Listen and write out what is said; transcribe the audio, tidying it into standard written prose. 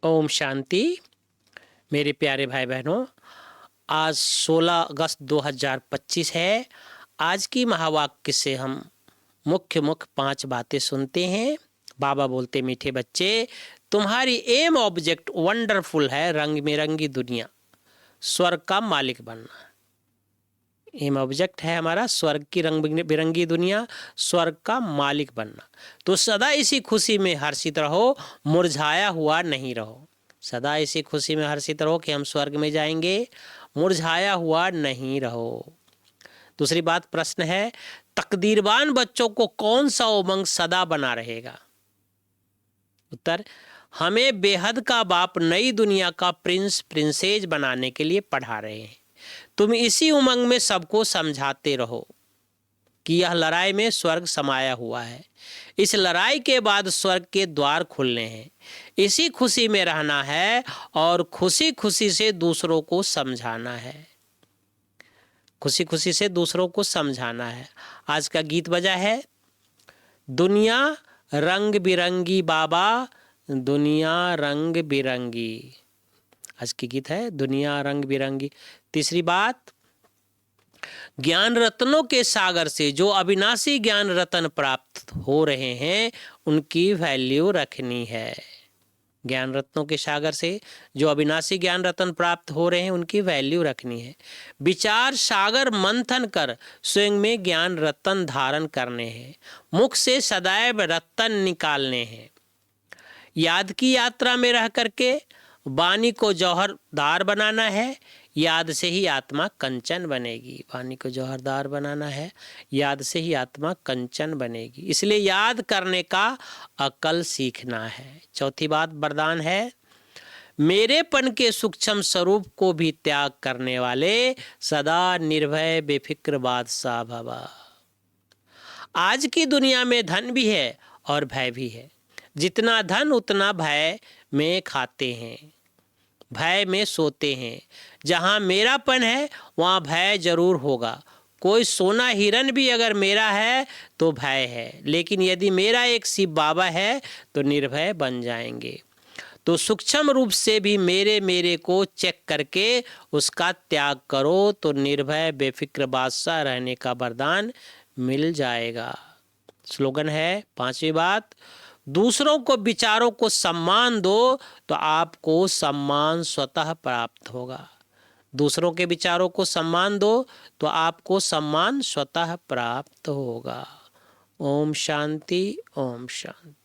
ओम शांति। मेरे प्यारे भाई बहनों, आज 16 अगस्त 2025 है। आज की महावाक्य से हम मुख्य 5 बातें सुनते हैं। बाबा बोलते, मीठे बच्चे, तुम्हारी एम ऑब्जेक्ट वंडरफुल है, रंग बिरंगी दुनिया, स्वर्ग का मालिक बनना। एम ऑब्जेक्ट है हमारा स्वर्ग की रंग बिरंगी दुनिया, स्वर्ग का मालिक बनना। तो सदा इसी खुशी में हर्षित रहो, मुरझाया हुआ नहीं रहो। सदा इसी खुशी में हर्षित रहो कि हम स्वर्ग में जाएंगे, मुरझाया हुआ नहीं रहो। दूसरी बात, प्रश्न है, तकदीरवान बच्चों को कौन सा उमंग सदा बना रहेगा? उत्तर, हमें बेहद का बाप नई दुनिया का प्रिंस प्रिंसेज बनाने के लिए पढ़ा रहे हैं। तुम इसी उमंग में सबको समझाते रहो कि यह लड़ाई में स्वर्ग समाया हुआ है। इस लड़ाई के बाद स्वर्ग के द्वार खुलने हैं। इसी खुशी में रहना है और खुशी खुशी से दूसरों को समझाना है। खुशी खुशी से दूसरों को समझाना है। आज का गीत बजा है, दुनिया रंग बिरंगी बाबा, दुनिया रंग बिरंगी। आज की गीत है दुनिया रंग बिरंगी। तीसरी बात, ज्ञान रत्नों के सागर से जो अविनाशी ज्ञान रत्न प्राप्त हो रहे हैं, उनकी वैल्यू रखनी है। ज्ञान रत्नों के सागर से जो अविनाशी ज्ञान रत्न प्राप्त हो रहे हैं, उनकी वैल्यू रखनी है। विचार सागर मंथन कर स्वयं में ज्ञान रत्न धारण करने हैं। मुख से सदैव रत्न निकालने हैं। याद की यात्रा में रह करके वाणी को जौहरदार बनाना है। याद से ही आत्मा कंचन बनेगी। वाणी को जौहरदार बनाना है, याद से ही आत्मा कंचन बनेगी। इसलिए याद करने का अकल सीखना है। चौथी बात, वरदान है, मेरेपन के सूक्ष्म स्वरूप को भी त्याग करने वाले सदा निर्भय बेफिक्र बादशाह भवा। आज की दुनिया में धन भी है और भय भी है। जितना धन उतना भय में खाते हैं, भय में सोते हैं। जहाँ मेरापन है वहाँ भय जरूर होगा। कोई सोना हिरन भी अगर मेरा है तो भय है, लेकिन यदि मेरा एक शिव बाबा है तो निर्भय बन जाएंगे। तो सूक्ष्म रूप से भी मेरे मेरे को चेक करके उसका त्याग करो तो निर्भय बेफिक्र बादशाह रहने का वरदान मिल जाएगा। स्लोगन है, पांचवी बात, दूसरों को विचारों को सम्मान दो तो आपको सम्मान स्वतः प्राप्त होगा। दूसरों के विचारों को सम्मान दो तो आपको सम्मान स्वतः प्राप्त होगा। ओम शांति, ओम शांति।